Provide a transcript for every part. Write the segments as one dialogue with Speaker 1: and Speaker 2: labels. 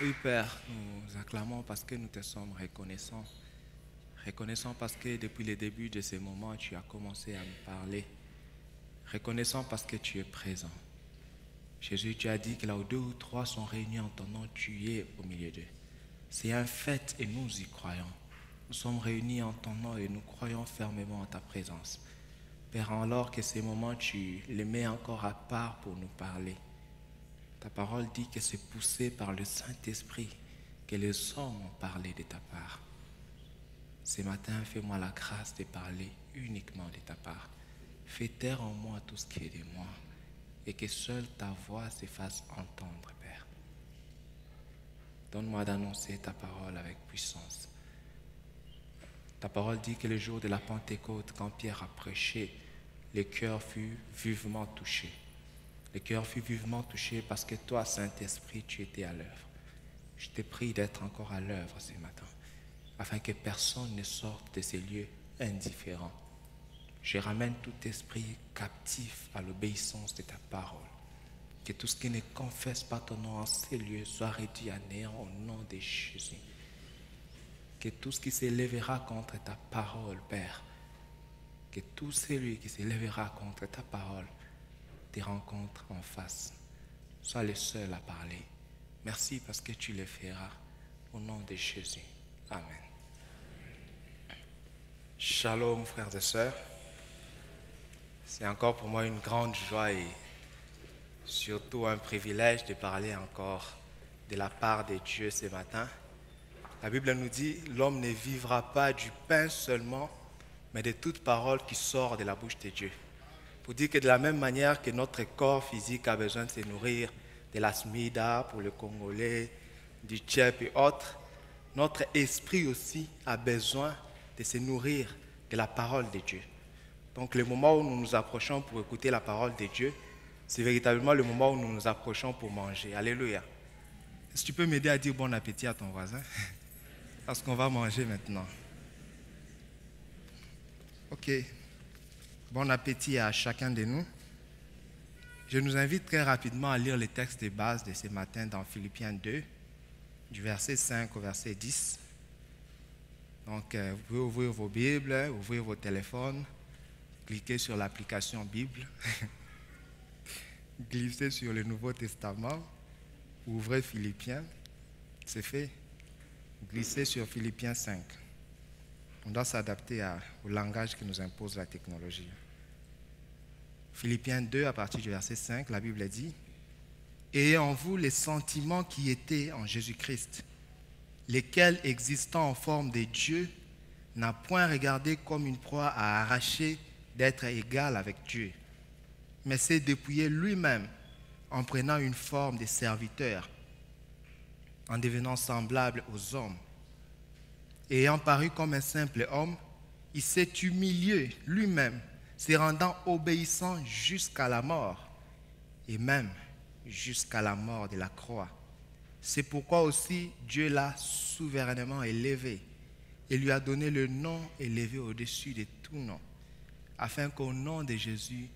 Speaker 1: Oui, Père, nous acclamons parce que nous te sommes reconnaissants. Reconnaissants parce que depuis le début de ces moments, tu as commencé à me parler. Reconnaissant parce que tu es présent. Jésus, tu as dit que là où deux ou trois sont réunis en ton nom, tu es au milieu d'eux. C'est un fait et nous y croyons. Nous sommes réunis en ton nom et nous croyons fermement en ta présence. Père, alors que ces moments, tu les mets encore à part pour nous parler. Ta parole dit que c'est poussé par le Saint-Esprit que les hommes ont parlé de ta part. Ce matin, fais-moi la grâce de parler uniquement de ta part. Fais taire en moi tout ce qui est de moi et que seule ta voix se fasse entendre, Père. Donne-moi d'annoncer ta parole avec puissance. Ta parole dit que le jour de la Pentecôte, quand Pierre a prêché, le cœur fut vivement touché. Le cœur fut vivement touché parce que toi, Saint-Esprit, tu étais à l'œuvre. Je te prie d'être encore à l'œuvre ce matin, afin que personne ne sorte de ces lieux indifférents. Je ramène tout esprit captif à l'obéissance de ta parole. Que tout ce qui ne confesse pas ton nom en ces lieux soit réduit à néant au nom de Jésus. Que tout ce qui s'élèvera contre ta parole, Père, que tout celui qui s'élèvera contre ta parole te rencontre en face. Sois le seul à parler. Merci parce que tu le feras. Au nom de Jésus. Amen. Shalom, frères et sœurs. C'est encore pour moi une grande joie et surtout un privilège de parler encore de la part de Dieu ce matin. La Bible nous dit, l'homme ne vivra pas du pain seulement, mais de toute parole qui sort de la bouche de Dieu. Pour dire que de la même manière que notre corps physique a besoin de se nourrir de la smida pour le Congolais, du tchèp et autres, notre esprit aussi a besoin de se nourrir de la parole de Dieu. Donc le moment où nous nous approchons pour écouter la parole de Dieu, c'est véritablement le moment où nous nous approchons pour manger. Alléluia. Est-ce que tu peux m'aider à dire bon appétit à ton voisin? Parce qu'on va manger maintenant. Ok. Bon appétit à chacun de nous. Je nous invite très rapidement à lire les textes de base de ce matin dans Philippiens 2, du verset 5 au verset 10. Donc, vous pouvez ouvrir vos Bibles, ouvrir vos téléphones, cliquer sur l'application Bible, glisser sur le Nouveau Testament, ouvrez Philippiens, c'est fait. Glissez sur Philippiens 5. On doit s'adapter au langage que nous impose la technologie. Philippiens 2, à partir du verset 5, la Bible dit « Ayez en vous les sentiments qui étaient en Jésus-Christ, lesquels, existant en forme de Dieu, n'a point regardé comme une proie à arracher d'être égal avec Dieu, mais s'est dépouillé lui-même en prenant une forme de serviteur, en devenant semblable aux hommes. Et ayant paru comme un simple homme, il s'est humilié lui-même, se rendant obéissant jusqu'à la mort, et même jusqu'à la mort de la croix. C'est pourquoi aussi Dieu l'a souverainement élevé et lui a donné le nom élevé au-dessus de tout nom, afin qu'au nom de Jésus,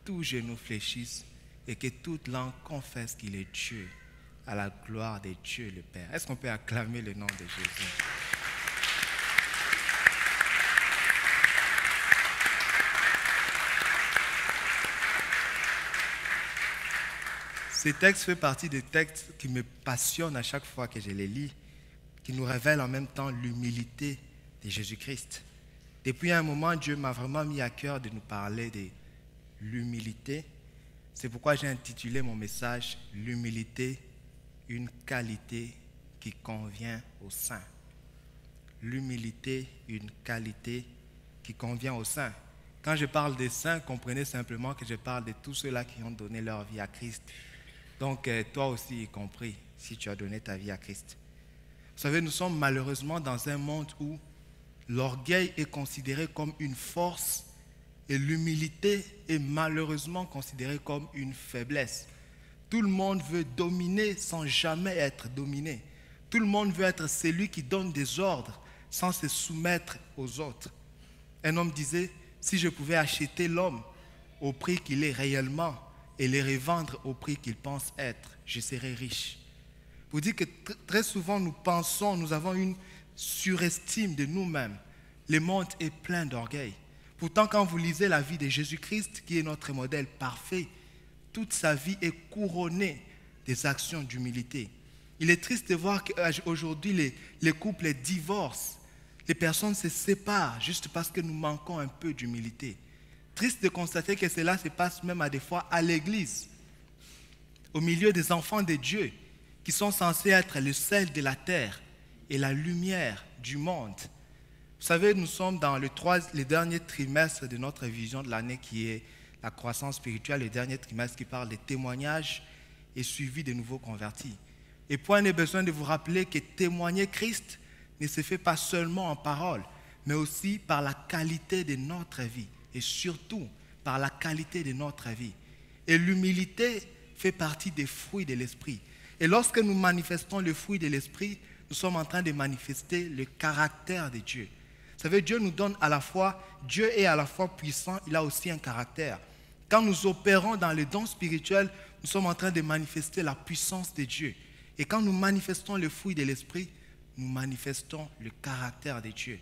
Speaker 1: tout genou fléchisse et que toute langue confesse qu'il est Dieu, à la gloire de Dieu le Père. Est-ce qu'on peut acclamer le nom de Jésus? Ces textes font partie des textes qui me passionnent à chaque fois que je les lis, qui nous révèlent en même temps l'humilité de Jésus-Christ. Depuis un moment, Dieu m'a vraiment mis à cœur de nous parler de l'humilité. C'est pourquoi j'ai intitulé mon message « L'humilité, une qualité qui convient aux saints ». L'humilité, une qualité qui convient aux saints. Quand je parle des saints, comprenez simplement que je parle de tous ceux-là qui ont donné leur vie à Christ. Donc, toi aussi y compris, si tu as donné ta vie à Christ. Vous savez, nous sommes malheureusement dans un monde où l'orgueil est considéré comme une force et l'humilité est malheureusement considérée comme une faiblesse. Tout le monde veut dominer sans jamais être dominé. Tout le monde veut être celui qui donne des ordres sans se soumettre aux autres. Un homme disait, si je pouvais acheter l'homme au prix qu'il est réellement et les revendre au prix qu'il pense être, je serais riche. Vous dites que très souvent nous pensons, nous avons une surestime de nous-mêmes. Le monde est plein d'orgueil. Pourtant, quand vous lisez la vie de Jésus-Christ, qui est notre modèle parfait, toute sa vie est couronnée des actions d'humilité. Il est triste de voir qu'aujourd'hui, les couples divorcent. Les personnes se séparent juste parce que nous manquons un peu d'humilité. Triste de constater que cela se passe même à des fois à l'église, au milieu des enfants de Dieu, qui sont censés être le sel de la terre et la lumière du monde. Vous savez, nous sommes dans le dernier trimestre de notre vision de l'année qui est la croissance spirituelle, le dernier trimestre qui parle des témoignages et suivi des nouveaux convertis. Et point n'est besoin de vous rappeler que témoigner Christ ne se fait pas seulement en parole, mais aussi par la qualité de notre vie et surtout par la qualité de notre vie. Et l'humilité fait partie des fruits de l'esprit. Et lorsque nous manifestons le fruit de l'esprit, nous sommes en train de manifester le caractère de Dieu. Vous savez, Dieu nous donne à la fois, Dieu est à la fois puissant, il a aussi un caractère. Quand nous opérons dans les dons spirituels, nous sommes en train de manifester la puissance de Dieu. Et quand nous manifestons le fruit de l'esprit, nous manifestons le caractère de Dieu.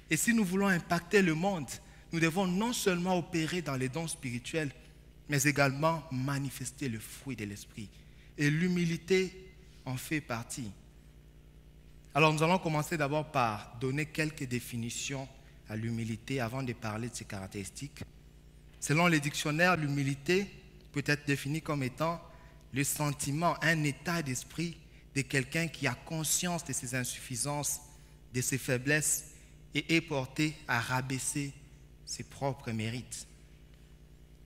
Speaker 1: Et si nous voulons impacter le monde, nous devons non seulement opérer dans les dons spirituels, mais également manifester le fruit de l'esprit. Et l'humilité en fait partie. Alors nous allons commencer d'abord par donner quelques définitions à l'humilité avant de parler de ses caractéristiques. Selon les dictionnaires, l'humilité peut être définie comme étant le sentiment, un état d'esprit de quelqu'un qui a conscience de ses insuffisances, de ses faiblesses et est porté à rabaisser ses propres mérites.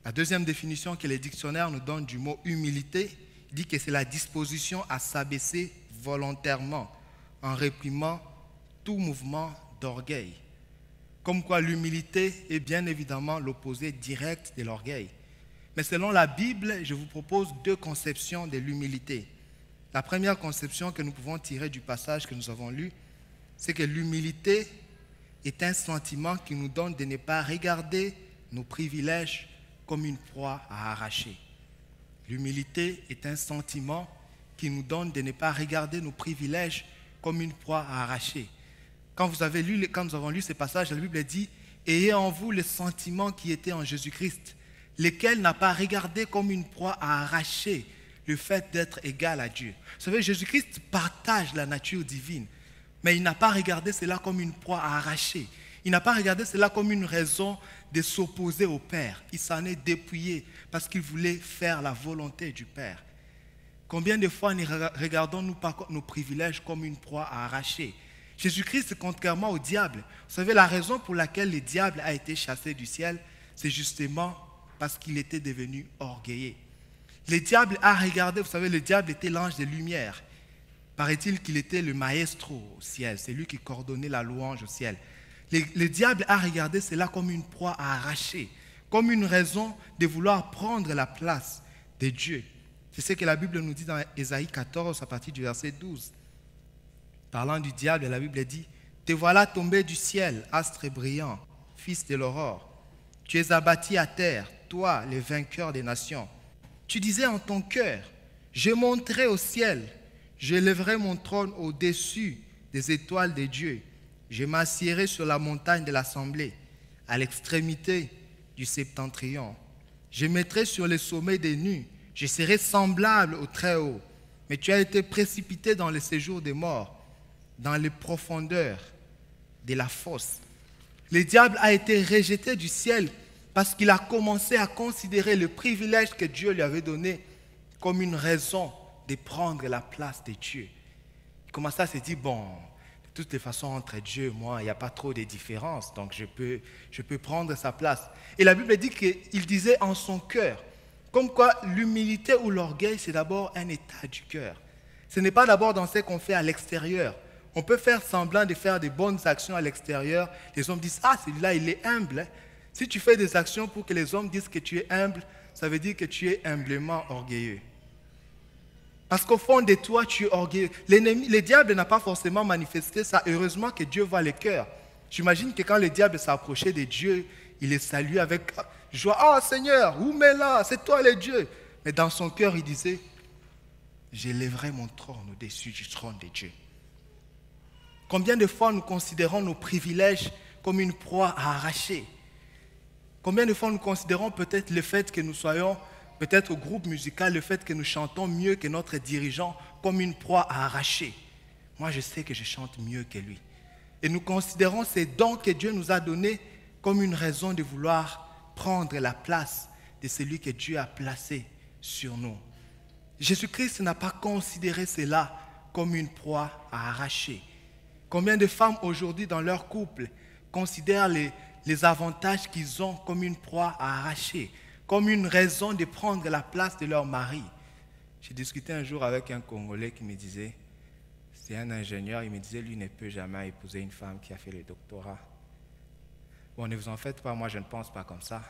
Speaker 1: La deuxième définition que les dictionnaires nous donnent du mot humilité dit que c'est la disposition à s'abaisser volontairement en réprimant tout mouvement d'orgueil. Comme quoi l'humilité est bien évidemment l'opposé direct de l'orgueil. Mais selon la Bible, je vous propose deux conceptions de l'humilité. La première conception que nous pouvons tirer du passage que nous avons lu, c'est que l'humilité est un sentiment qui nous donne de ne pas regarder nos privilèges comme une proie à arracher. L'humilité est un sentiment qui nous donne de ne pas regarder nos privilèges comme une proie à arracher. Quand nous avons lu ces passages, la Bible dit « Ayez en vous le sentiment qui était en Jésus-Christ, lequel n'a pas regardé comme une proie à arracher le fait d'être égal à Dieu. » Vous savez, Jésus-Christ partage la nature divine, mais il n'a pas regardé cela comme une proie à arracher. Il n'a pas regardé cela comme une raison de s'opposer au Père. Il s'en est dépouillé parce qu'il voulait faire la volonté du Père. Combien de fois ne regardons-nous pas nos privilèges comme une proie à arracher? Jésus-Christ, contrairement au diable, vous savez, la raison pour laquelle le diable a été chassé du ciel, c'est justement parce qu'il était devenu orgueilleux. Le diable a regardé, vous savez, le diable était l'ange de lumière. Paraît-il qu'il était le maestro au ciel, c'est lui qui coordonnait la louange au ciel. Le diable a regardé cela comme une proie à arracher, comme une raison de vouloir prendre la place de Dieu. C'est ce que la Bible nous dit dans Ésaïe 14 à partir du verset 12. Parlant du diable, la Bible dit « Te voilà tombé du ciel, astre brillant, fils de l'aurore. Tu es abattu à terre, toi, le vainqueur des nations. Tu disais en ton cœur, je monterai au ciel, je lèverai mon trône au-dessus des étoiles de Dieu. Je m'assiérai sur la montagne de l'assemblée, à l'extrémité du septentrion. Je mettrai sur le sommet des nues, je serai semblable au Très-Haut. Mais tu as été précipité dans le séjour des morts, dans les profondeurs de la fosse. » Le diable a été rejeté du ciel parce qu'il a commencé à considérer le privilège que Dieu lui avait donné comme une raison de prendre la place de Dieu. Il commençait à se dire, bon, de toutes les façons, entre Dieu et moi, il n'y a pas trop de différence, donc je peux prendre sa place. Et la Bible dit qu'il disait en son cœur, comme quoi l'humilité ou l'orgueil, c'est d'abord un état du cœur. Ce n'est pas d'abord dans ce qu'on fait à l'extérieur. On peut faire semblant de faire des bonnes actions à l'extérieur. Les hommes disent, ah, celui-là, il est humble. Si tu fais des actions pour que les hommes disent que tu es humble, ça veut dire que tu es humblement orgueilleux. Parce qu'au fond de toi, tu es orgueilleux. L'ennemi, le diable n'a pas forcément manifesté ça. Heureusement que Dieu voit les cœurs. J'imagine que quand le diable s'approchait de Dieu, il les saluait avec joie. Ah, Seigneur, où m'est là? C'est toi le Dieu. Mais dans son cœur, il disait, j'élèverai mon trône au-dessus du trône de Dieu. Combien de fois nous considérons nos privilèges comme une proie à arracher? Combien de fois nous considérons peut-être le fait que nous soyons peut-être au groupe musical, le fait que nous chantons mieux que notre dirigeant comme une proie à arracher? Moi, je sais que je chante mieux que lui. Et nous considérons ces dons que Dieu nous a donnés comme une raison de vouloir prendre la place de celui que Dieu a placé sur nous. Jésus-Christ n'a pas considéré cela comme une proie à arracher. Combien de femmes aujourd'hui dans leur couple considèrent les avantages qu'ils ont comme une proie à arracher, comme une raison de prendre la place de leur mari? J'ai discuté un jour avec un Congolais qui me disait, c'est un ingénieur, il me disait, lui ne peut jamais épouser une femme qui a fait le doctorat. Bon, ne vous en faites pas, moi je ne pense pas comme ça.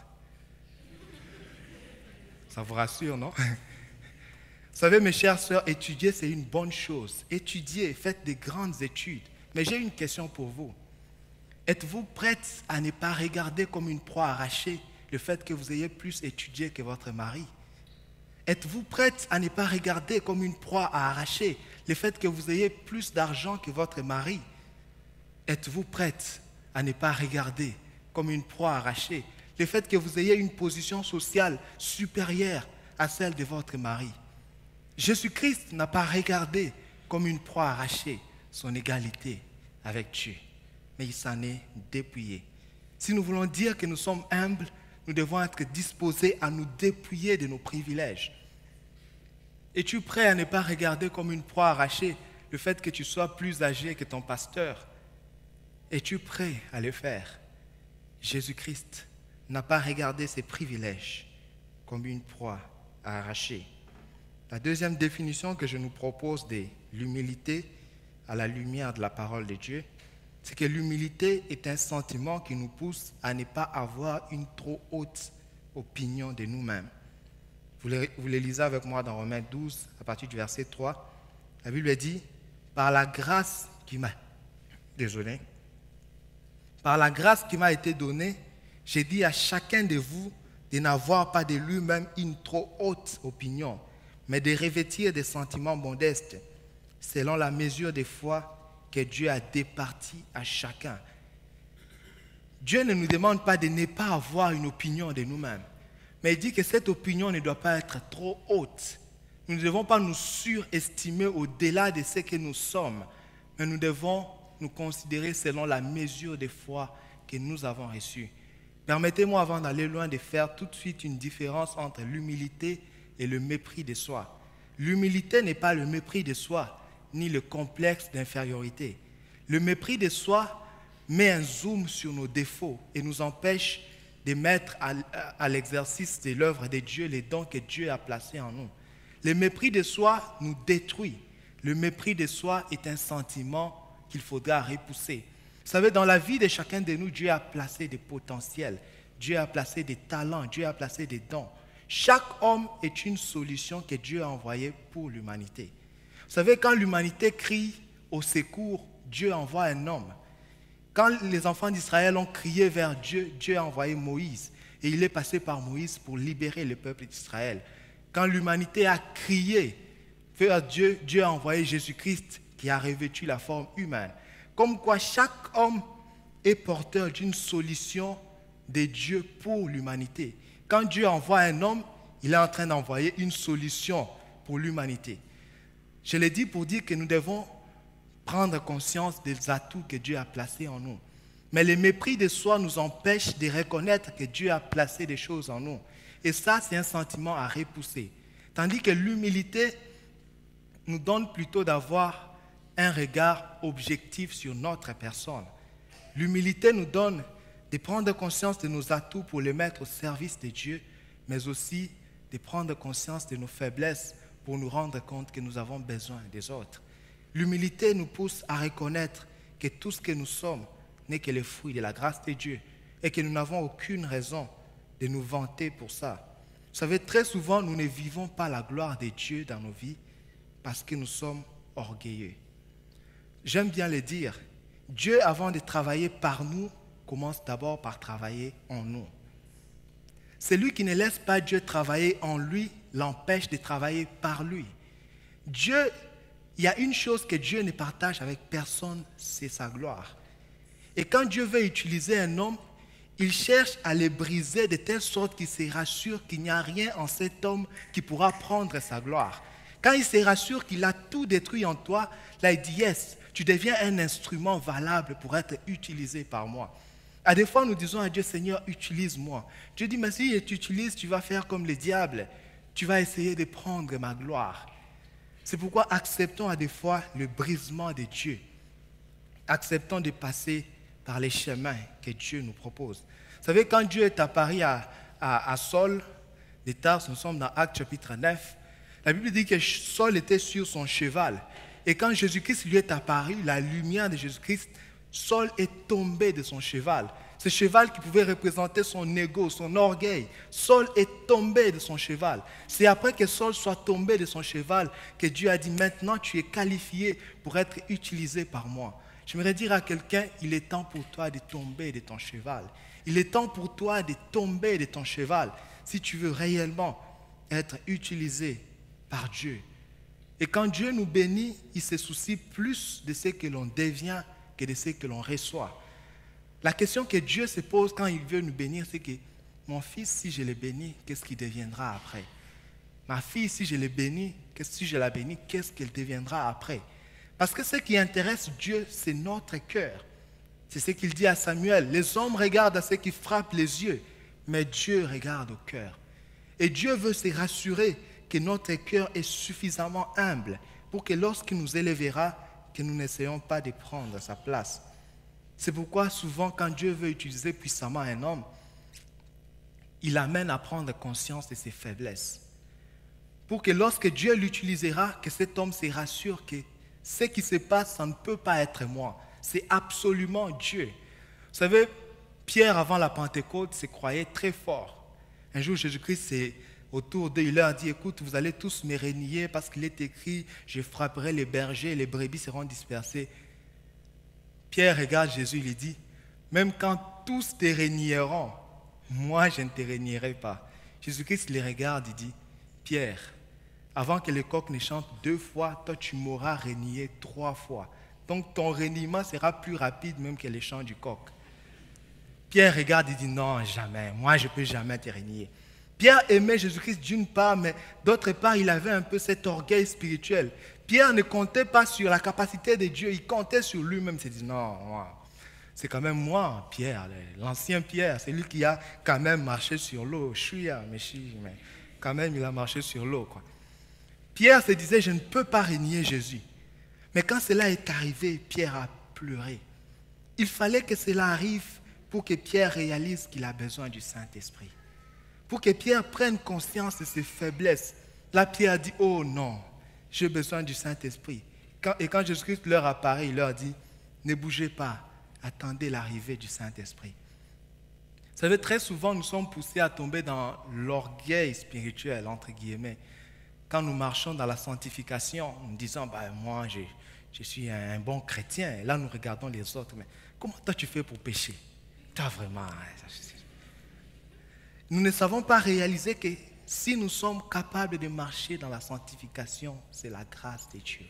Speaker 1: Ça vous rassure, non? Vous savez, mes chères sœurs, étudier, c'est une bonne chose. Étudiez, faites des grandes études. Mais j'ai une question pour vous. Êtes-vous prête à ne pas regarder comme une proie arrachée le fait que vous ayez plus étudié que votre mari? Êtes-vous prête à ne pas regarder comme une proie à arracher le fait que vous ayez plus d'argent que votre mari? Êtes-vous prête à ne pas regarder comme une proie arrachée le fait que vous ayez une position sociale supérieure à celle de votre mari? Jésus-Christ n'a pas regardé comme une proie arrachée son égalité avec Dieu, mais il s'en est dépouillé. Si nous voulons dire que nous sommes humbles, nous devons être disposés à nous dépouiller de nos privilèges. Es-tu prêt à ne pas regarder comme une proie arrachée le fait que tu sois plus âgé que ton pasteur? Es-tu prêt à le faire? Jésus-Christ n'a pas regardé ses privilèges comme une proie à arracher. La deuxième définition que je nous propose de l'humilité à la lumière de la parole de Dieu, c'est que l'humilité est un sentiment qui nous pousse à ne pas avoir une trop haute opinion de nous-mêmes. Vous les lisez avec moi dans Romains 12, à partir du verset 3. La Bible dit, par la grâce qui m'a été donnée, j'ai dit à chacun de vous de n'avoir pas de lui-même une trop haute opinion, mais de revêtir des sentiments modestes, selon la mesure de foi que Dieu a départie à chacun. Dieu ne nous demande pas de ne pas avoir une opinion de nous-mêmes, mais il dit que cette opinion ne doit pas être trop haute. Nous ne devons pas nous surestimer au-delà de ce que nous sommes, mais nous devons nous considérer selon la mesure de foi que nous avons reçue. Permettez-moi, avant d'aller loin, de faire tout de suite une différence entre l'humilité et le mépris de soi. L'humilité n'est pas le mépris de soi, ni le complexe d'infériorité. Le mépris de soi met un zoom sur nos défauts et nous empêche de mettre à l'exercice de l'œuvre de Dieu les dons que Dieu a placés en nous. Le mépris de soi nous détruit. Le mépris de soi est un sentiment qu'il faudra repousser. Vous savez, dans la vie de chacun de nous, Dieu a placé des potentiels, Dieu a placé des talents, Dieu a placé des dons. Chaque homme est une solution que Dieu a envoyée pour l'humanité. Vous savez, quand l'humanité crie au secours, Dieu envoie un homme. Quand les enfants d'Israël ont crié vers Dieu, Dieu a envoyé Moïse. Et il est passé par Moïse pour libérer le peuple d'Israël. Quand l'humanité a crié vers Dieu, Dieu a envoyé Jésus-Christ qui a revêtu la forme humaine. Comme quoi chaque homme est porteur d'une solution de Dieu pour l'humanité. Quand Dieu envoie un homme, il est en train d'envoyer une solution pour l'humanité. Je l'ai dit pour dire que nous devons prendre conscience des atouts que Dieu a placés en nous. Mais le mépris de soi nous empêche de reconnaître que Dieu a placé des choses en nous. Et ça, c'est un sentiment à repousser. Tandis que l'humilité nous donne plutôt d'avoir un regard objectif sur notre personne. L'humilité nous donne de prendre conscience de nos atouts pour les mettre au service de Dieu, mais aussi de prendre conscience de nos faiblesses pour nous rendre compte que nous avons besoin des autres. L'humilité nous pousse à reconnaître que tout ce que nous sommes n'est que le fruit de la grâce de Dieu et que nous n'avons aucune raison de nous vanter pour ça. Vous savez, très souvent, nous ne vivons pas la gloire de Dieu dans nos vies parce que nous sommes orgueilleux. J'aime bien le dire, Dieu, avant de travailler par nous, commence d'abord par travailler en nous. Celui qui ne laisse pas Dieu travailler en lui l'empêche de travailler par lui. Dieu, il y a une chose que Dieu ne partage avec personne, c'est sa gloire. Et quand Dieu veut utiliser un homme, il cherche à le briser de telle sorte qu'il se rassure qu'il n'y a rien en cet homme qui pourra prendre sa gloire. Quand il se rassure qu'il a tout détruit en toi, là il dit yes, tu deviens un instrument valable pour être utilisé par moi. À des fois, nous disons à Dieu, Seigneur, utilise-moi. Dieu dit, mais si je t'utilise, tu vas faire comme le diable. Tu vas essayer de prendre ma gloire. C'est pourquoi acceptons à des fois le brisement de Dieu. Acceptons de passer par les chemins que Dieu nous propose. Vous savez, quand Dieu est apparu à Saul, des Tarses, nous sommes dans Actes chapitre 9, la Bible dit que Saul était sur son cheval. Et quand Jésus-Christ lui est apparu, la lumière de Jésus-Christ, Saul est tombé de son cheval. Ce cheval qui pouvait représenter son ego, son orgueil. Saul est tombé de son cheval. C'est après que Saul soit tombé de son cheval que Dieu a dit, maintenant tu es qualifié pour être utilisé par moi. J'aimerais dire à quelqu'un, il est temps pour toi de tomber de ton cheval. Il est temps pour toi de tomber de ton cheval si tu veux réellement être utilisé par Dieu. Et quand Dieu nous bénit, il se soucie plus de ce que l'on devient que de ce que l'on reçoit. La question que Dieu se pose quand il veut nous bénir, c'est que mon fils, si je le bénis, qu'est-ce qu'il deviendra après? Ma fille, si je le bénis, si je la bénis, qu'est-ce qu'elle deviendra après? Parce que ce qui intéresse Dieu, c'est notre cœur. C'est ce qu'il dit à Samuel. Les hommes regardent à ce qui frappe les yeux, mais Dieu regarde au cœur. Et Dieu veut se rassurer que notre cœur est suffisamment humble pour que lorsqu'il nous élèvera, que nous n'essayons pas de prendre sa place. C'est pourquoi souvent quand Dieu veut utiliser puissamment un homme, il l'amène à prendre conscience de ses faiblesses. Pour que lorsque Dieu l'utilisera, que cet homme se rassure que ce qui se passe, ça ne peut pas être moi. C'est absolument Dieu. Vous savez, Pierre, avant la Pentecôte, se croyait très fort. Un jour, Jésus-Christ s'est autour d'eux, il leur dit, écoute, vous allez tous me renier parce qu'il est écrit, je frapperai les bergers et les brebis seront dispersées. Pierre regarde Jésus, il lui dit, même quand tous te renieront, moi je ne te renierai pas. Jésus-Christ les regarde, il dit, Pierre, avant que le coq ne chante 2 fois, toi tu m'auras renié 3 fois. Donc ton reniement sera plus rapide même que le chant du coq. Pierre regarde, il dit, non, jamais, moi je ne peux jamais te renier. Pierre aimait Jésus-Christ d'une part, mais d'autre part, il avait un peu cet orgueil spirituel. Pierre ne comptait pas sur la capacité de Dieu, il comptait sur lui-même. Il s'est dit, non, c'est quand même moi, Pierre, l'ancien Pierre, c'est lui qui a quand même marché sur l'eau. Mais quand même, il a marché sur l'eau, quoi. Pierre se disait, je ne peux pas renier Jésus. Mais quand cela est arrivé, Pierre a pleuré. Il fallait que cela arrive pour que Pierre réalise qu'il a besoin du Saint-Esprit. Pour que Pierre prenne conscience de ses faiblesses. Là, Pierre dit, oh non, j'ai besoin du Saint-Esprit. Et quand Jésus-Christ leur apparaît, il leur dit, ne bougez pas, attendez l'arrivée du Saint-Esprit. Vous savez, très souvent, nous sommes poussés à tomber dans l'orgueil spirituel, entre guillemets. Quand nous marchons dans la sanctification, nous disons, moi, je suis un bon chrétien. Et là, nous regardons les autres. Mais comment toi, tu fais pour pécher? Toi, vraiment... Nous ne savons pas réaliser que si nous sommes capables de marcher dans la sanctification, c'est la grâce de Dieu.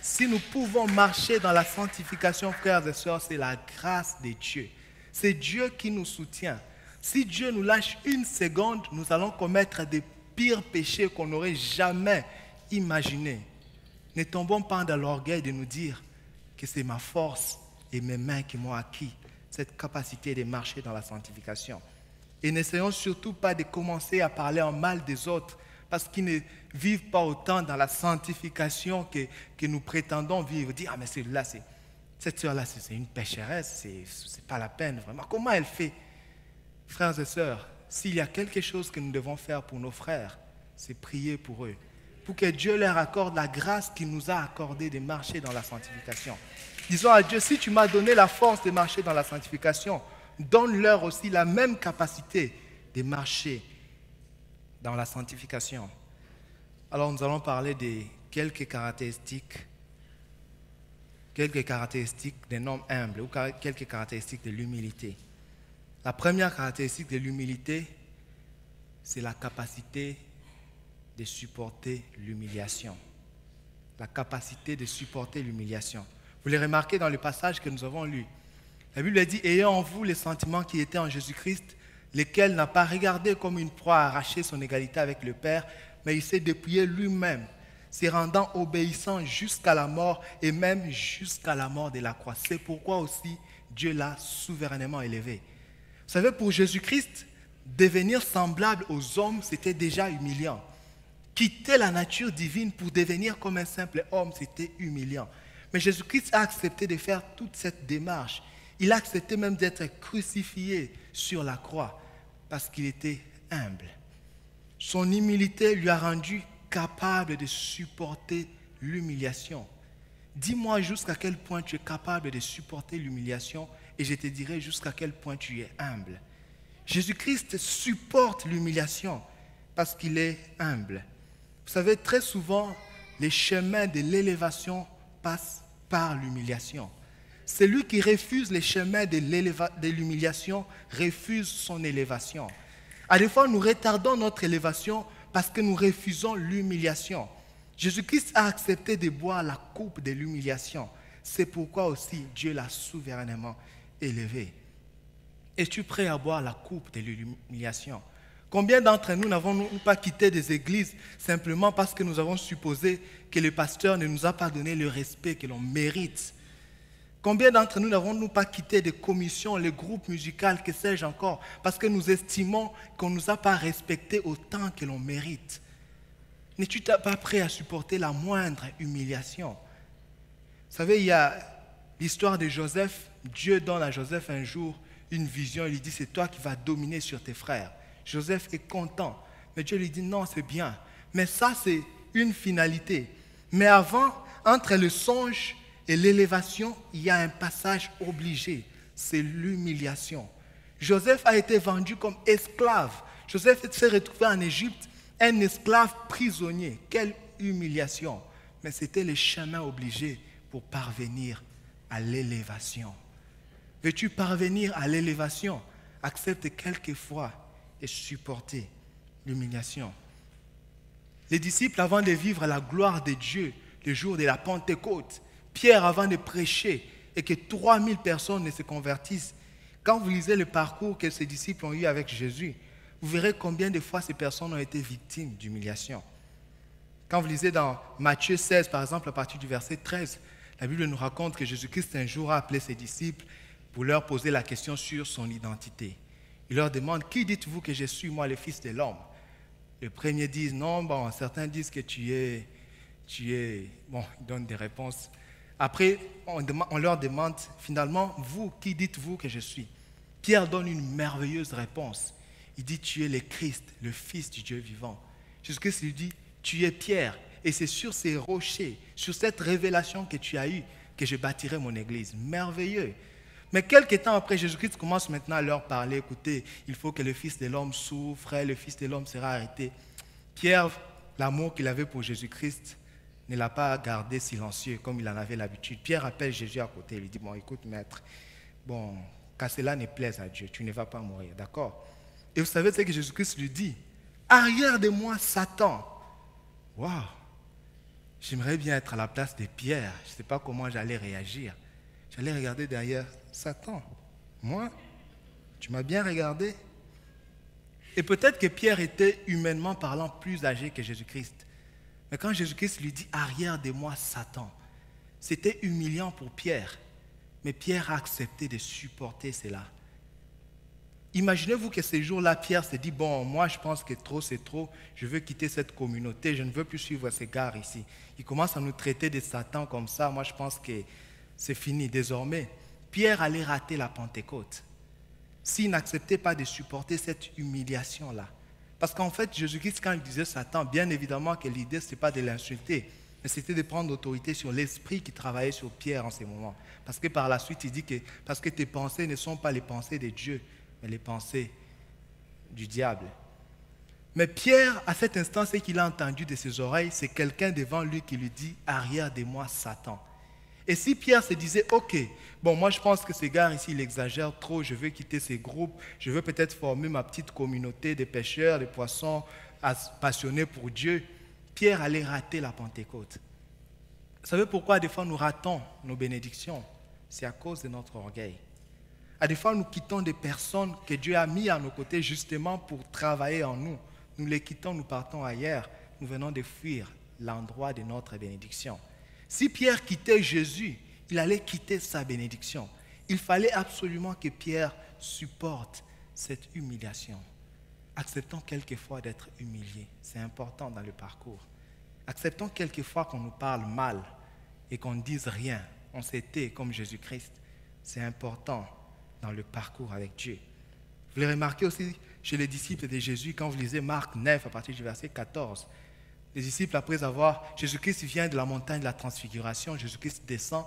Speaker 1: Si nous pouvons marcher dans la sanctification, frères et sœurs, c'est la grâce de Dieu. C'est Dieu qui nous soutient. Si Dieu nous lâche 1 seconde, nous allons commettre des pires péchés qu'on n'aurait jamais imaginés. Ne tombons pas dans l'orgueil de nous dire que c'est ma force et mes mains qui m'ont acquis cette capacité de marcher dans la sanctification. Et n'essayons surtout pas de commencer à parler en mal des autres parce qu'ils ne vivent pas autant dans la sanctification que nous prétendons vivre. Dire, mais cette sœur-là, c'est une pécheresse, c'est pas la peine vraiment. Comment elle fait? Frères et sœurs, s'il y a quelque chose que nous devons faire pour nos frères, c'est prier pour eux. pour que Dieu leur accorde la grâce qu'il nous a accordée de marcher dans la sanctification. Disons à Dieu, si tu m'as donné la force de marcher dans la sanctification, donne-leur aussi la même capacité de marcher dans la sanctification. Alors nous allons parler de quelques caractéristiques d'un homme humble ou quelques caractéristiques de l'humilité. La première caractéristique de l'humilité, c'est la capacité de supporter l'humiliation. La capacité de supporter l'humiliation. Vous l'avez remarqué dans le passage que nous avons lu. La Bible dit, ayant en vous les sentiments qui étaient en Jésus-Christ, lesquels n'a pas regardé comme une proie à arracher son égalité avec le Père, mais il s'est dépouillé lui-même, se rendant obéissant jusqu'à la mort et même jusqu'à la mort de la croix. C'est pourquoi aussi Dieu l'a souverainement élevé. Vous savez, pour Jésus-Christ, devenir semblable aux hommes, c'était déjà humiliant. Quitter la nature divine pour devenir comme un simple homme, c'était humiliant. Mais Jésus-Christ a accepté de faire toute cette démarche. Il a accepté même d'être crucifié sur la croix parce qu'il était humble. Son humilité lui a rendu capable de supporter l'humiliation. Dis-moi jusqu'à quel point tu es capable de supporter l'humiliation et je te dirai jusqu'à quel point tu es humble. Jésus-Christ supporte l'humiliation parce qu'il est humble. Vous savez, très souvent, les chemins de l'élévation passent par l'humiliation. Celui qui refuse les chemins de l'humiliation refuse son élévation. À des fois, nous retardons notre élévation parce que nous refusons l'humiliation. Jésus-Christ a accepté de boire la coupe de l'humiliation. C'est pourquoi aussi Dieu l'a souverainement élevé. Es-tu prêt à boire la coupe de l'humiliation? Combien d'entre nous n'avons pas quitté des églises simplement parce que nous avons supposé que le pasteur ne nous a pas donné le respect que l'on mérite? Combien d'entre nous n'avons-nous pas quitté des commissions, les groupes musicaux, que sais-je encore, parce que nous estimons qu'on ne nous a pas respectés autant que l'on mérite? N'es-tu pas prêt à supporter la moindre humiliation? Vous savez, il y a l'histoire de Joseph. Dieu donne à Joseph un jour une vision. Il lui dit, c'est toi qui vas dominer sur tes frères. Joseph est content. Mais Dieu lui dit, non, c'est bien. Mais ça, c'est une finalité. Mais avant, entre le songe et l'élévation, il y a un passage obligé. C'est l'humiliation. Joseph a été vendu comme esclave. Joseph s'est retrouvé en Égypte, un esclave prisonnier. Quelle humiliation. Mais c'était le chemin obligé pour parvenir à l'élévation. Veux-tu parvenir à l'élévation? Accepte quelquefois et supporter l'humiliation. Les disciples, avant de vivre la gloire de Dieu, le jour de la Pentecôte, Pierre, avant de prêcher et que 3000 personnes ne se convertissent, quand vous lisez le parcours que ces disciples ont eu avec Jésus, vous verrez combien de fois ces personnes ont été victimes d'humiliation. Quand vous lisez dans Matthieu 16, par exemple, à partir du verset 13, la Bible nous raconte que Jésus-Christ un jour a appelé ses disciples pour leur poser la question sur son identité. Il leur demande, qui dites-vous que je suis, moi, le Fils de l'homme? Les premiers disent, non, bon, certains disent que tu es, bon, ils donnent des réponses. Après, on leur demande, finalement, vous, qui dites-vous que je suis? Pierre donne une merveilleuse réponse. Il dit, tu es le Christ, le Fils du Dieu vivant. Jésus-Christ lui dit, tu es Pierre, et c'est sur ces rochers, sur cette révélation que tu as eue, que je bâtirai mon église. Merveilleux. Mais quelques temps après, Jésus-Christ commence maintenant à leur parler. Écoutez, il faut que le Fils de l'homme souffre, le Fils de l'homme sera arrêté. Pierre, l'amour qu'il avait pour Jésus-Christ, ne l'a pas gardé silencieux comme il en avait l'habitude. Pierre appelle Jésus à côté. Il lui dit, bon, écoute, maître, bon, qu'à cela ne plaise à Dieu, tu ne vas pas mourir, d'accord? Et vous savez ce que Jésus-Christ lui dit? Arrière de moi, Satan. Waouh! J'aimerais bien être à la place de Pierre. Je ne sais pas comment j'allais réagir. J'allais regarder derrière Satan. Moi, tu m'as bien regardé. Et peut-être que Pierre était humainement parlant plus âgé que Jésus-Christ. Mais quand Jésus-Christ lui dit « arrière de moi, Satan », c'était humiliant pour Pierre. Mais Pierre a accepté de supporter cela. Imaginez-vous que ces jours-là, Pierre s'est dit « bon, moi je pense que trop c'est trop, je veux quitter cette communauté, je ne veux plus suivre ces gars ici. » Il commence à nous traiter de Satan comme ça, moi je pense que c'est fini. Désormais, Pierre allait rater la Pentecôte s'il n'acceptait pas de supporter cette humiliation-là. Parce qu'en fait, Jésus-Christ, quand il disait Satan, bien évidemment que l'idée, ce n'était pas de l'insulter, mais c'était de prendre l'autorité sur l'esprit qui travaillait sur Pierre en ces moments. Parce que par la suite, il dit que parce que tes pensées ne sont pas les pensées de Dieu, mais les pensées du diable. Mais Pierre, à cet instant, ce qu'il a entendu de ses oreilles, c'est quelqu'un devant lui qui lui dit « Arrière de moi, Satan ». Et si Pierre se disait « Ok, bon, moi je pense que ce gars ici, il exagère trop, je veux quitter ces groupes, je veux peut-être former ma petite communauté de pêcheurs, de poissons passionnés pour Dieu », Pierre allait rater la Pentecôte. Vous savez pourquoi des fois nous ratons nos bénédictions? C'est à cause de notre orgueil. Des fois nous quittons des personnes que Dieu a mis à nos côtés justement pour travailler en nous. Nous les quittons, nous partons ailleurs, nous venons de fuir l'endroit de notre bénédiction. Si Pierre quittait Jésus, il allait quitter sa bénédiction. Il fallait absolument que Pierre supporte cette humiliation. Acceptons quelquefois d'être humiliés. C'est important dans le parcours. Acceptons quelquefois qu'on nous parle mal et qu'on ne dise rien. On s'est tait comme Jésus-Christ. C'est important dans le parcours avec Dieu. Vous le remarquez aussi chez les disciples de Jésus quand vous lisez Marc 9 à partir du verset 14. Les disciples, après avoir... Jésus-Christ vient de la montagne de la transfiguration, Jésus-Christ descend,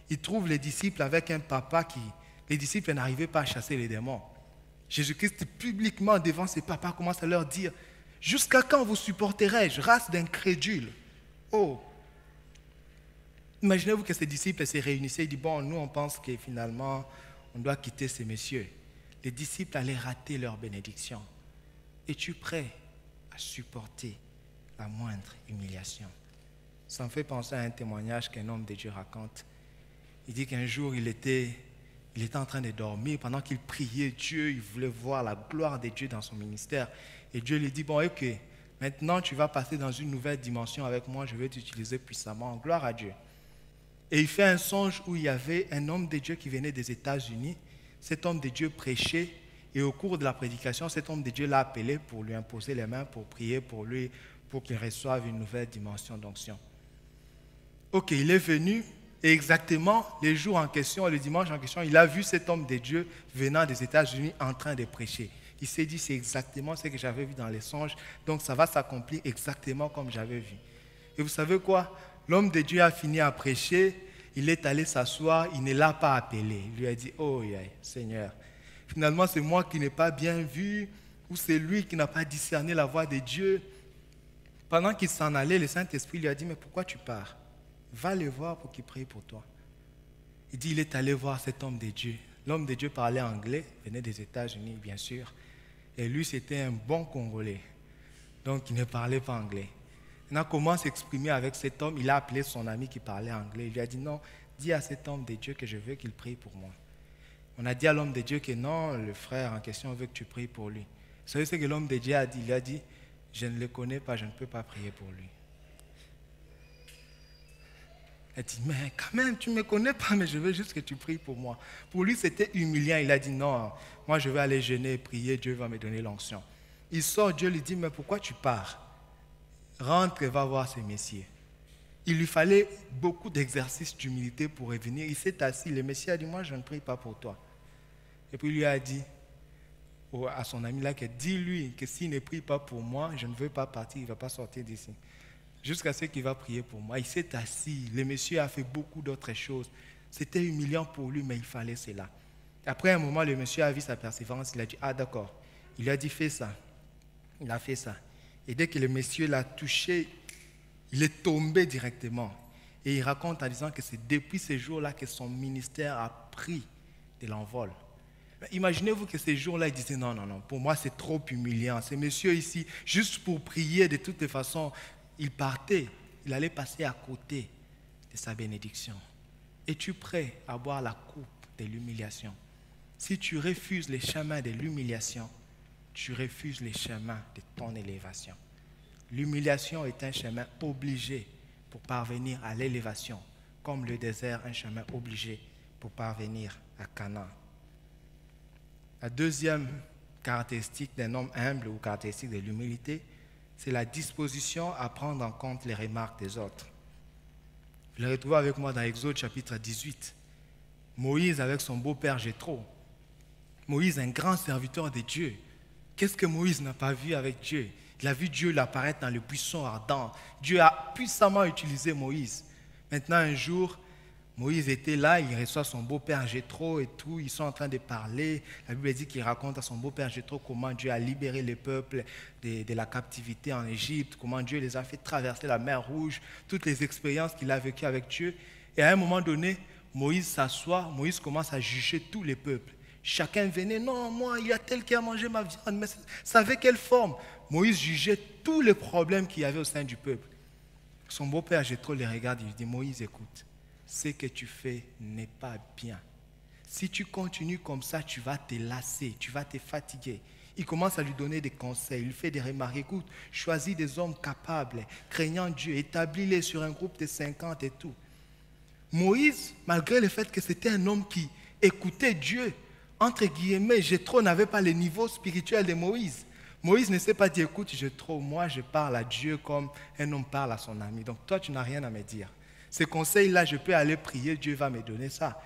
Speaker 1: il trouve les disciples avec un papa qui... Les disciples n'arrivaient pas à chasser les démons. Jésus-Christ, publiquement devant ses papas, commence à leur dire « Jusqu'à quand vous supporterai-je, race d'incrédules ?» Oh! Imaginez-vous que ces disciples se réunissaient et disent « Bon, nous on pense que finalement, on doit quitter ces messieurs. » Les disciples allaient rater leur bénédiction. Es-tu prêt à supporter la moindre humiliation? Ça me fait penser à un témoignage qu'un homme de Dieu raconte. Il dit qu'un jour, il était en train de dormir. Pendant qu'il priait Dieu, il voulait voir la gloire de Dieu dans son ministère. Et Dieu lui dit, bon, ok, maintenant tu vas passer dans une nouvelle dimension avec moi, je vais t'utiliser puissamment. Gloire à Dieu. Et il fait un songe où il y avait un homme de Dieu qui venait des États-Unis. Cet homme de Dieu prêchait et au cours de la prédication, cet homme de Dieu l'a appelé pour lui imposer les mains, pour prier pour lui, pour qu'il reçoive une nouvelle dimension d'onction. Ok, il est venu et exactement les jours en question, le dimanche en question, il a vu cet homme de Dieu venant des États-Unis en train de prêcher. Il s'est dit, c'est exactement ce que j'avais vu dans les songes, donc ça va s'accomplir exactement comme j'avais vu. Et vous savez quoi? L'homme de Dieu a fini à prêcher. Il est allé s'asseoir, il ne l'a pas appelé. Il lui a dit, oh Seigneur, finalement c'est moi qui n'ai pas bien vu, ou c'est lui qui n'a pas discerné la voix de Dieu. Pendant qu'il s'en allait, le Saint-Esprit lui a dit, mais pourquoi tu pars? Va le voir pour qu'il prie pour toi. Il dit, il est allé voir cet homme de Dieu. L'homme de Dieu parlait anglais, venait des États-Unis bien sûr, et lui c'était un bon Congolais, donc il ne parlait pas anglais. Il a commencé à s'exprimer avec cet homme. Il a appelé son ami qui parlait anglais. Il lui a dit, non, dis à cet homme de Dieu que je veux qu'il prie pour moi. On a dit à l'homme de Dieu que non, le frère en question veut que tu pries pour lui. Vous savez ce que l'homme de Dieu a dit? Il a dit, je ne le connais pas, je ne peux pas prier pour lui. Il a dit, mais quand même, tu ne me connais pas, mais je veux juste que tu pries pour moi. Pour lui, c'était humiliant. Il a dit, non, moi je vais aller jeûner et prier, Dieu va me donner l'onction. Il sort, Dieu lui dit, mais pourquoi tu pars? Rentre et va voir ces messieurs. Il lui fallait beaucoup d'exercices d'humilité pour revenir. Il s'est assis. Le Messie a dit, moi je ne prie pas pour toi. Et puis il lui a dit à son ami là, que dis-lui que s'il ne prie pas pour moi, je ne veux pas partir, il ne va pas sortir d'ici. Jusqu'à ce qu'il va prier pour moi. Il s'est assis. Le monsieur a fait beaucoup d'autres choses. C'était humiliant pour lui, mais il fallait cela. Après un moment, le monsieur a vu sa persévérance. Il a dit, ah d'accord. Il lui a dit, fais ça. Il a fait ça. Et dès que le monsieur l'a touché, il est tombé directement. Et il raconte en disant que c'est depuis ce jour-là que son ministère a pris de l'envol. Imaginez-vous que ces jours-là, il disait non, pour moi c'est trop humiliant. Ce monsieur ici, juste pour prier de toutes les façons, il partait, il allait passer à côté de sa bénédiction. Es-tu prêt à boire la coupe de l'humiliation? Si tu refuses les chemins de l'humiliation, tu refuses les chemins de ton élévation. L'humiliation est un chemin obligé pour parvenir à l'élévation, comme le désert, un chemin obligé pour parvenir à Canaan. La deuxième caractéristique d'un homme humble ou caractéristique de l'humilité, c'est la disposition à prendre en compte les remarques des autres. Vous le retrouvez avec moi dans Exode chapitre 18. Moïse avec son beau-père Jéthro. Moïse, un grand serviteur de Dieu. Qu'est-ce que Moïse n'a pas vu avec Dieu? Il a vu Dieu apparaître dans le buisson ardent. Dieu a puissamment utilisé Moïse. Maintenant, un jour, Moïse était là, il reçoit son beau-père Jéthro et tout, ils sont en train de parler. La Bible dit qu'il raconte à son beau-père Jéthro comment Dieu a libéré le peuple de la captivité en Égypte, comment Dieu les a fait traverser la mer Rouge, toutes les expériences qu'il a vécues avec Dieu. Et à un moment donné, Moïse s'assoit, Moïse commence à juger tous les peuples. Chacun venait, non, moi, il y a tel qui a mangé ma viande, mais ça avait quelle forme? Moïse jugeait tous les problèmes qu'il y avait au sein du peuple. Son beau-père Jéthro les regarde, il lui dit, Moïse, écoute, ce que tu fais n'est pas bien. Si tu continues comme ça, tu vas te lasser, tu vas te fatiguer. Il commence à lui donner des conseils, il lui fait des remarques. Écoute, choisis des hommes capables, craignant Dieu, établis-les sur un groupe de 50 et tout. Moïse, malgré le fait que c'était un homme qui écoutait Dieu, entre guillemets, Jéthro n'avait pas le niveau spirituel de Moïse. Moïse ne s'est pas dit, écoute, Jéthro, moi je parle à Dieu comme un homme parle à son ami. Donc toi, tu n'as rien à me dire. Ces conseils-là, je peux aller prier, Dieu va me donner ça.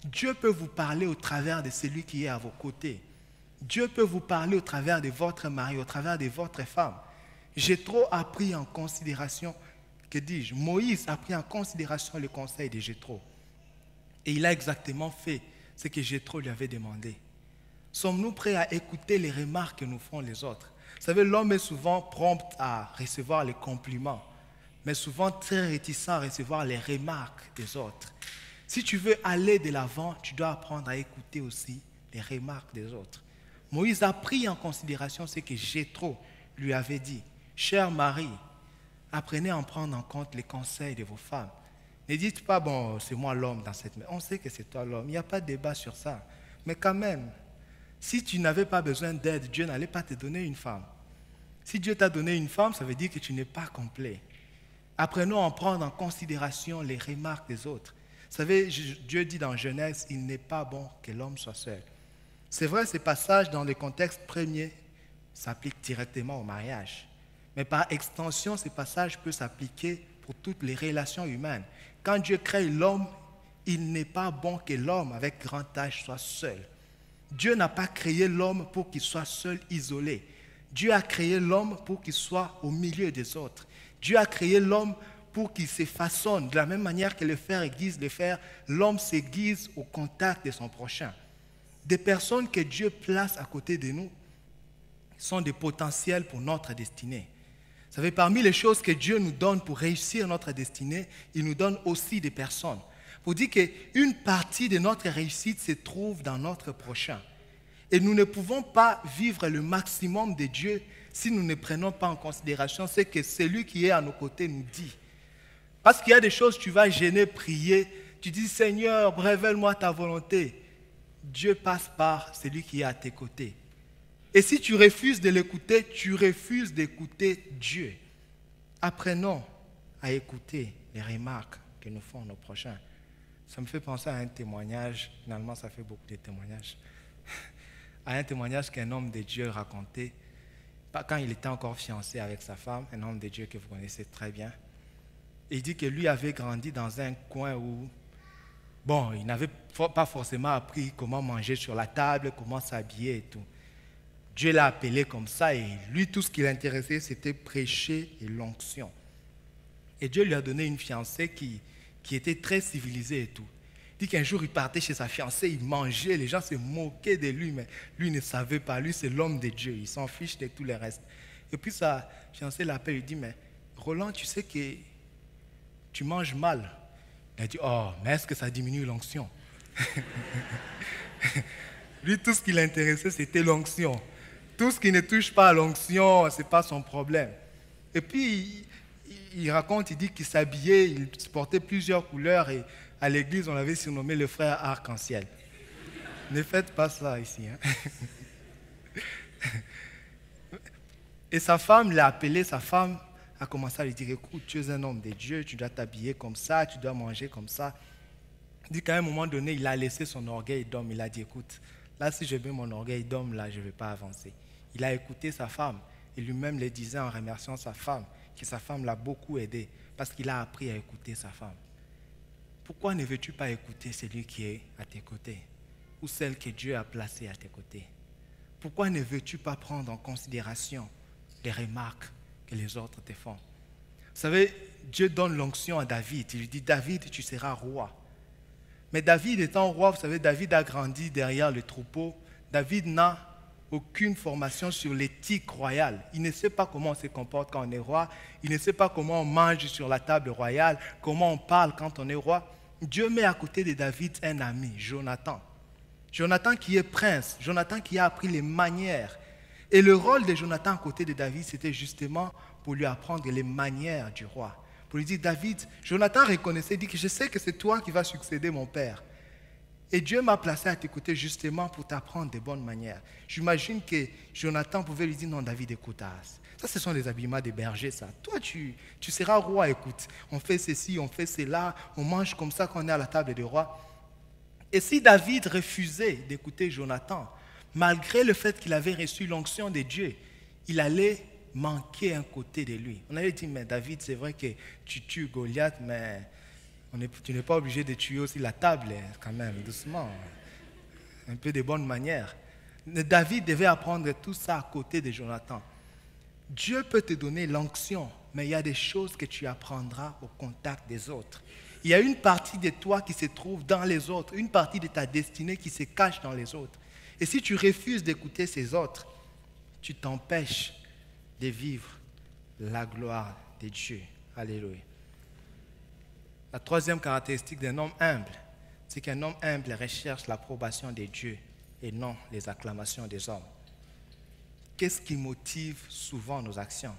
Speaker 1: Dieu peut vous parler au travers de celui qui est à vos côtés. Dieu peut vous parler au travers de votre mari, au travers de votre femme. Jéthro a pris en considération, que dis-je, Moïse a pris en considération le conseil de Jéthro. Et il a exactement fait ce que Jéthro lui avait demandé. Sommes-nous prêts à écouter les remarques que nous font les autres? Vous savez, l'homme est souvent prompt à recevoir les compliments, mais souvent très réticent à recevoir les remarques des autres. Si tu veux aller de l'avant, tu dois apprendre à écouter aussi les remarques des autres. Moïse a pris en considération ce que Jéthro lui avait dit. Chère Marie, apprenez à en prendre en compte les conseils de vos femmes. Ne dites pas, bon, c'est moi l'homme dans cette maison. On sait que c'est toi l'homme. Il n'y a pas de débat sur ça. Mais quand même, si tu n'avais pas besoin d'aide, Dieu n'allait pas te donner une femme. Si Dieu t'a donné une femme, ça veut dire que tu n'es pas complet. Apprenons à prendre en considération les remarques des autres. Vous savez, Dieu dit dans Genèse, il n'est pas bon que l'homme soit seul. C'est vrai, ces passages dans le contexte premier s'appliquent directement au mariage. Mais par extension, ces passages peuvent s'appliquer pour toutes les relations humaines. Quand Dieu crée l'homme, il n'est pas bon que l'homme avec grand H soit seul. Dieu n'a pas créé l'homme pour qu'il soit seul, isolé. Dieu a créé l'homme pour qu'il soit au milieu des autres. Dieu a créé l'homme pour qu'il se façonne. De la même manière que le fer aiguise le fer, l'homme s'aiguise au contact de son prochain. Des personnes que Dieu place à côté de nous sont des potentiels pour notre destinée. Vous savez, parmi les choses que Dieu nous donne pour réussir notre destinée, il nous donne aussi des personnes. Pour dire qu'une partie de notre réussite se trouve dans notre prochain. Et nous ne pouvons pas vivre le maximum de Dieu si nous ne prenons pas en considération ce que celui qui est à nos côtés nous dit. Parce qu'il y a des choses, tu vas gêner, prier, tu dis Seigneur, révèle-moi ta volonté. Dieu passe par celui qui est à tes côtés. Et si tu refuses de l'écouter, tu refuses d'écouter Dieu. Apprenons à écouter les remarques que nous font nos prochains. Ça me fait penser à un témoignage, finalement ça fait beaucoup de témoignages, à un témoignage qu'un homme de Dieu racontait quand il était encore fiancé avec sa femme, un homme de Dieu que vous connaissez très bien. Il dit que lui avait grandi dans un coin où, bon, il n'avait pas forcément appris comment manger sur la table, comment s'habiller et tout. Dieu l'a appelé comme ça et lui, tout ce qui l'intéressait, c'était prêcher et l'onction. Et Dieu lui a donné une fiancée qui était très civilisée et tout. Il dit qu'un jour, il partait chez sa fiancée, il mangeait, les gens se moquaient de lui, mais lui ne savait pas. Lui, c'est l'homme de Dieu, il s'en fiche de tout le reste. Et puis sa fiancée l'appelle, il dit, mais Roland, tu sais que tu manges mal. Il a dit, oh, mais est-ce que ça diminue l'onction? Lui, tout ce qui l'intéressait, c'était l'onction. Tout ce qui ne touche pas à l'onction, ce n'est pas son problème. Et puis, il raconte, il dit qu'il s'habillait, il portait plusieurs couleurs et à l'église, on l'avait surnommé le frère arc-en-ciel. Ne faites pas ça ici. Hein? Et sa femme l'a appelé, sa femme a commencé à lui dire, écoute, tu es un homme de Dieu, tu dois t'habiller comme ça, tu dois manger comme ça. Il dit qu'à un moment donné, il a laissé son orgueil d'homme, il a dit, écoute, là, si je mets mon orgueil d'homme, là, je ne vais pas avancer. Il a écouté sa femme et lui-même le disait en remerciant sa femme, que sa femme l'a beaucoup aidé parce qu'il a appris à écouter sa femme. Pourquoi ne veux-tu pas écouter celui qui est à tes côtés ou celle que Dieu a placée à tes côtés? pourquoi ne veux-tu pas prendre en considération les remarques que les autres te font? Vous savez, Dieu donne l'onction à David. Il lui dit, David, tu seras roi. Mais David étant roi, vous savez, David a grandi derrière le troupeau. David n'a aucune formation sur l'éthique royale. Il ne sait pas comment on se comporte quand on est roi. Il ne sait pas comment on mange sur la table royale, comment on parle quand on est roi. Dieu met à côté de David un ami, Jonathan. Jonathan qui est prince, Jonathan qui a appris les manières. Et le rôle de Jonathan à côté de David, c'était justement pour lui apprendre les manières du roi. Pour lui dire, David, Jonathan reconnaissait, il dit que je sais que c'est toi qui vas succéder mon père. Et Dieu m'a placé à t'écouter justement pour t'apprendre des bonnes manières. J'imagine que Jonathan pouvait lui dire, non David, écoute, ça ce sont les habillements des bergers, ça. Toi, tu seras roi, écoute. On fait ceci, on fait cela, on mange comme ça quand on est à la table des rois. Et si David refusait d'écouter Jonathan, malgré le fait qu'il avait reçu l'onction de Dieu, il allait manquer un côté de lui. On allait dire, mais David, c'est vrai que tu tues Goliath, mais tu n'es pas obligé de tuer aussi la table, quand même, doucement. Un peu de bonne manière. David devait apprendre tout ça à côté de Jonathan. Dieu peut te donner l'onction, mais il y a des choses que tu apprendras au contact des autres. Il y a une partie de toi qui se trouve dans les autres, une partie de ta destinée qui se cache dans les autres. Et si tu refuses d'écouter ces autres, tu t'empêches de vivre la gloire de Dieu. Alléluia. La troisième caractéristique d'un homme humble, c'est qu'un homme humble recherche l'approbation de Dieu et non les acclamations des hommes. Qu'est-ce qui motive souvent nos actions?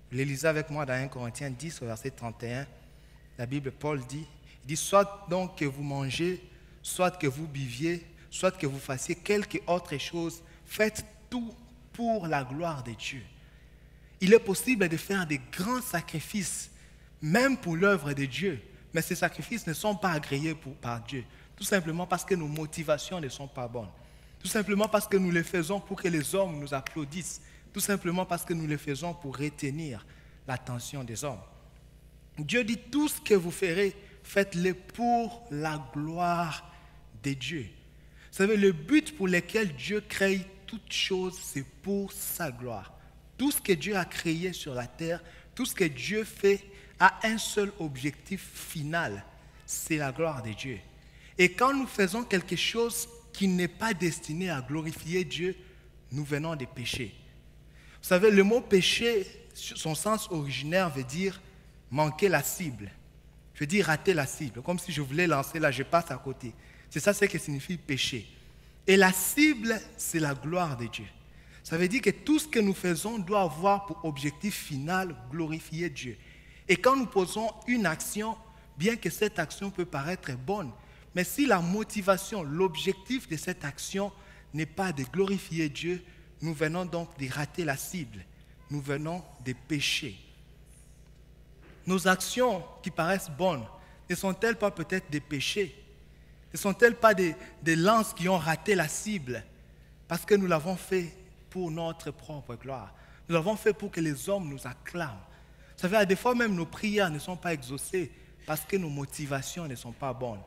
Speaker 1: Vous les lisez avec moi dans 1 Corinthiens 10, au verset 31. La Bible, Paul dit, il dit, soit donc que vous mangez, soit que vous buviez, soit que vous fassiez quelque autre chose, faites tout pour la gloire de Dieu. Il est possible de faire des grands sacrifices, même pour l'œuvre de Dieu, mais ces sacrifices ne sont pas agréés par Dieu, tout simplement parce que nos motivations ne sont pas bonnes, tout simplement parce que nous les faisons pour que les hommes nous applaudissent, tout simplement parce que nous les faisons pour retenir l'attention des hommes. Dieu dit, tout ce que vous ferez, faites-le pour la gloire de Dieu. Vous savez, le but pour lequel Dieu crée toutes choses, c'est pour sa gloire. Tout ce que Dieu a créé sur la terre, tout ce que Dieu fait a un seul objectif final, c'est la gloire de Dieu. Et quand nous faisons quelque chose qui n'est pas destiné à glorifier Dieu, nous venons de pécher. Vous savez, le mot péché, son sens originaire veut dire manquer la cible. Je veux dire rater la cible. Comme si je voulais lancer là, je passe à côté. C'est ça ce que signifie péché. Et la cible, c'est la gloire de Dieu. Ça veut dire que tout ce que nous faisons doit avoir pour objectif final glorifier Dieu. Et quand nous posons une action, bien que cette action peut paraître bonne, mais si la motivation, l'objectif de cette action n'est pas de glorifier Dieu, nous venons donc de rater la cible. Nous venons de pécher. Nos actions qui paraissent bonnes, ne sont-elles pas peut-être des péchés? Ne sont-elles pas des lances qui ont raté la cible? Parce que nous l'avons fait pour notre propre gloire. Nous l'avons fait pour que les hommes nous acclament. Vous savez, à des fois même nos prières ne sont pas exaucées parce que nos motivations ne sont pas bonnes.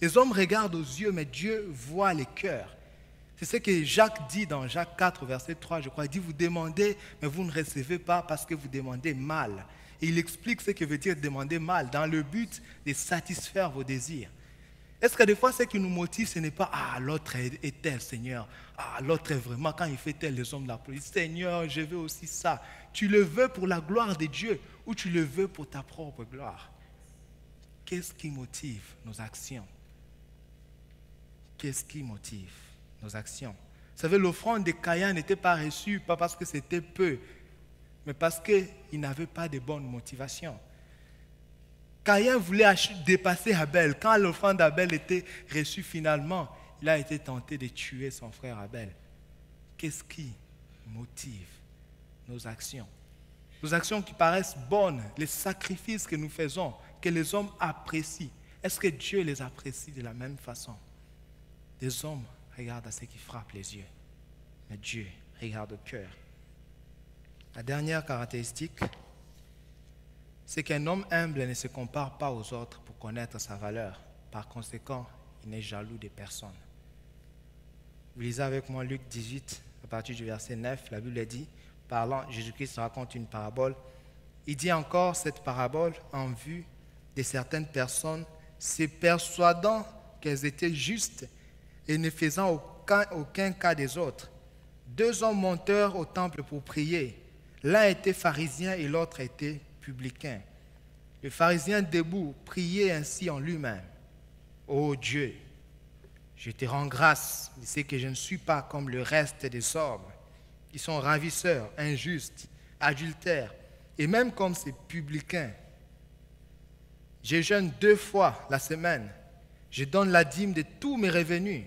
Speaker 1: Les hommes regardent aux yeux, mais Dieu voit les cœurs. C'est ce que Jacques dit dans Jacques 4, verset 3, je crois. Il dit, vous demandez, mais vous ne recevez pas parce que vous demandez mal. Et il explique ce que veut dire demander mal, dans le but de satisfaire vos désirs. Est-ce que des fois, ce qui nous motive, ce n'est pas « Ah, l'autre est tel, Seigneur. Ah, l'autre est vraiment, quand il fait tel, les hommes l'applaudissent. Seigneur, je veux aussi ça. » Tu le veux pour la gloire de Dieu ou tu le veux pour ta propre gloire? Qu'est-ce qui motive nos actions? Qu'est-ce qui motive nos actions? Vous savez, l'offrande de Caïn n'était pas reçue, pas parce que c'était peu, mais parce qu'il n'avait pas de bonnes motivations. Caïn voulait dépasser Abel. Quand l'offrande d'Abel était reçue finalement, il a été tenté de tuer son frère Abel. Qu'est-ce qui motive nos actions? Nos actions qui paraissent bonnes, les sacrifices que nous faisons, que les hommes apprécient. Est-ce que Dieu les apprécie de la même façon? Les hommes regardent à ce qui frappe les yeux, mais Dieu regarde au cœur. La dernière caractéristique, c'est qu'un homme humble ne se compare pas aux autres pour connaître sa valeur. Par conséquent, il n'est jaloux de personne. Vous lisez avec moi Luc 18, à partir du verset 9, la Bible dit, parlant, Jésus-Christ raconte une parabole. Il dit encore cette parabole en vue de certaines personnes, se persuadant qu'elles étaient justes et ne faisant aucun cas des autres. 2 hommes montèrent au temple pour prier. L'un était pharisien et l'autre était publicain. Le pharisien debout priait ainsi en lui-même. Ô Dieu, je te rends grâce, je sais que je ne suis pas comme le reste des hommes, qui sont ravisseurs, injustes, adultères, et même comme ces publicains. Je jeûne 2 fois la semaine. Je donne la dîme de tous mes revenus.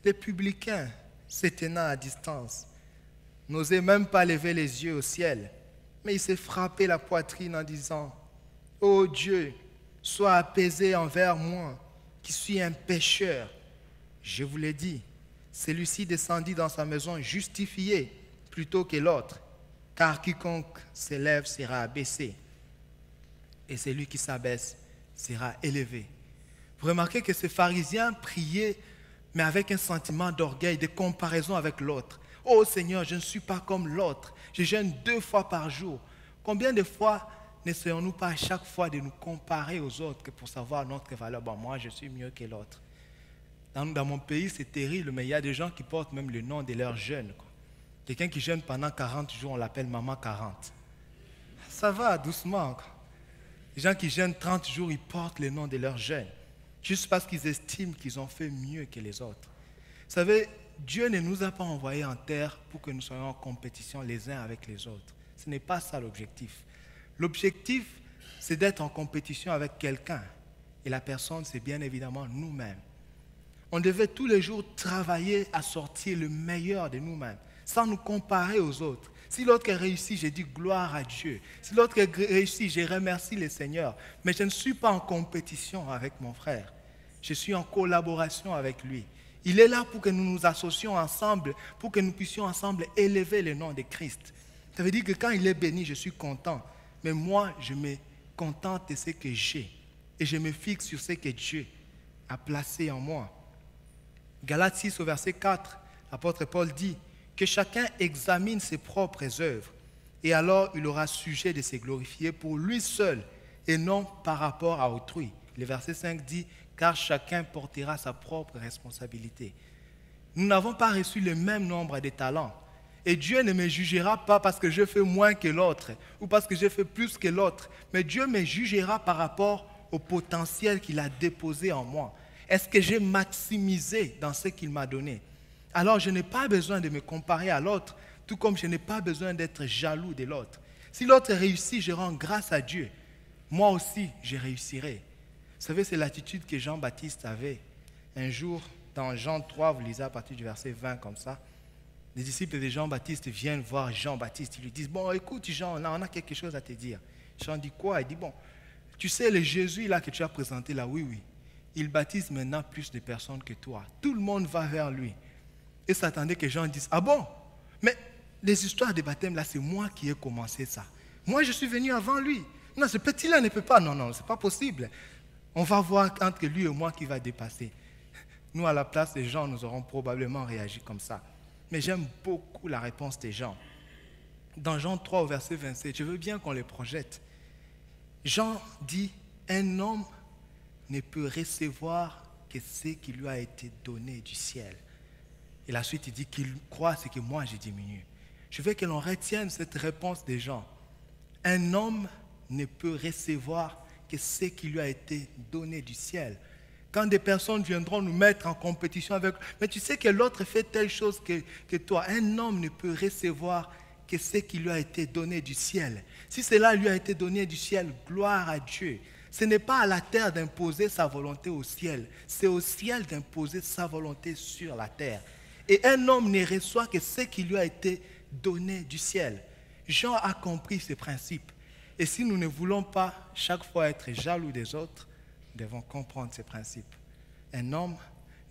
Speaker 1: Les publicains, se tenant à distance, n'osaient même pas lever les yeux au ciel, mais ils se frappaient la poitrine en disant, « Ô Dieu, sois apaisé envers moi, qui suis un pécheur. » Je vous l'ai dit, celui-ci descendit dans sa maison justifié plutôt que l'autre, car quiconque s'élève sera abaissé, et celui qui s'abaisse sera élevé. Vous remarquez que ces pharisiens priaient, mais avec un sentiment d'orgueil, de comparaison avec l'autre. « Oh Seigneur, je ne suis pas comme l'autre, je jeûne 2 fois par jour. » Combien de fois n'essayons-nous pas à chaque fois de nous comparer aux autres que pour savoir notre valeur? Bon, moi, je suis mieux que l'autre. Dans mon pays, c'est terrible, mais il y a des gens qui portent même le nom de leur jeûne. Quelqu'un qui jeûne pendant 40 jours, on l'appelle Maman 40. Ça va, doucement. Les gens qui jeûnent 30 jours, ils portent le nom de leur jeûne, juste parce qu'ils estiment qu'ils ont fait mieux que les autres. Vous savez, Dieu ne nous a pas envoyés en terre pour que nous soyons en compétition les uns avec les autres. Ce n'est pas ça l'objectif. L'objectif, c'est d'être en compétition avec quelqu'un. Et la personne, c'est bien évidemment nous-mêmes. On devait tous les jours travailler à sortir le meilleur de nous-mêmes, sans nous comparer aux autres. Si l'autre a réussi, j'ai dit gloire à Dieu. Si l'autre a réussi, je remercie le Seigneur. Mais je ne suis pas en compétition avec mon frère. Je suis en collaboration avec lui. Il est là pour que nous nous associons ensemble, pour que nous puissions ensemble élever le nom de Christ. Ça veut dire que quand il est béni, je suis content. Mais moi, je me contente de ce que j'ai. Et je me fixe sur ce que Dieu a placé en moi. Galates 6 au verset 4, l'apôtre Paul dit que chacun examine ses propres œuvres et alors il aura sujet de se glorifier pour lui seul et non par rapport à autrui. Le verset 5 dit car chacun portera sa propre responsabilité. Nous n'avons pas reçu le même nombre de talents et Dieu ne me jugera pas parce que je fais moins que l'autre ou parce que je fais plus que l'autre, mais Dieu me jugera par rapport au potentiel qu'il a déposé en moi. Est-ce que j'ai maximisé dans ce qu'il m'a donné? Alors je n'ai pas besoin de me comparer à l'autre, tout comme je n'ai pas besoin d'être jaloux de l'autre. Si l'autre réussit, je rends grâce à Dieu. Moi aussi, je réussirai. Vous savez, c'est l'attitude que Jean-Baptiste avait. Un jour, dans Jean 3, vous lisez à partir du verset 20 comme ça, les disciples de Jean-Baptiste viennent voir Jean-Baptiste. Ils lui disent, bon, écoute Jean, on a quelque chose à te dire. Jean dit quoi? Il dit, bon, tu sais, le Jésus là que tu as présenté là, oui. Il baptise maintenant plus de personnes que toi. Tout le monde va vers lui. Et s'attendait que Jean dise, ah bon? Mais les histoires de baptême là, c'est moi qui ai commencé ça. Moi, je suis venu avant lui. Non, ce petit-là ne peut pas. Non, c'est pas possible. On va voir entre lui et moi qui va dépasser. Nous, à la place des gens, nous aurons probablement réagi comme ça. Mais j'aime beaucoup la réponse des gens. Dans Jean 3 au verset 27, je veux bien qu'on les projette. Jean dit, un homme ne peut recevoir que ce qui lui a été donné du ciel. Et la suite, il dit qu'il croit ce que moi j'ai diminué. Je veux que l'on retienne cette réponse des gens. Un homme ne peut recevoir que ce qui lui a été donné du ciel. Quand des personnes viendront nous mettre en compétition avec, mais tu sais que l'autre fait telle chose que toi, un homme ne peut recevoir que ce qui lui a été donné du ciel. Si cela lui a été donné du ciel, gloire à Dieu. Ce n'est pas à la terre d'imposer sa volonté au ciel, c'est au ciel d'imposer sa volonté sur la terre. Et un homme ne reçoit que ce qui lui a été donné du ciel. Jean a compris ce principe. Et si nous ne voulons pas chaque fois être jaloux des autres, nous devons comprendre ce principe. Un homme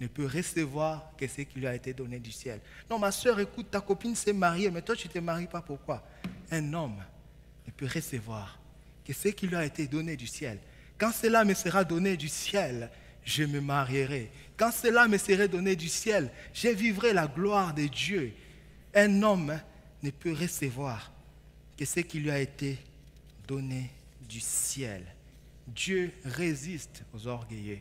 Speaker 1: ne peut recevoir que ce qui lui a été donné du ciel. Non, ma soeur, écoute, ta copine s'est mariée, mais toi tu ne te maries pas, pourquoi? Un homme ne peut recevoir que ce qui lui a été donné du ciel. Quand cela me sera donné du ciel, je me marierai. Quand cela me sera donné du ciel, je vivrai la gloire de Dieu. Un homme ne peut recevoir que ce qui lui a été donné du ciel. Dieu résiste aux orgueilleux,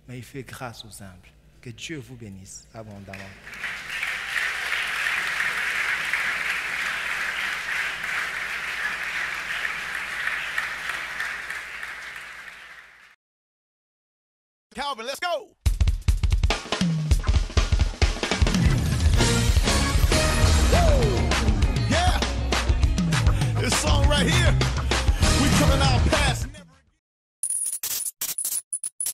Speaker 1: mais il fait grâce aux humbles. Que Dieu vous bénisse abondamment.
Speaker 2: Calvin, let's go. Woo! Yeah. This song right here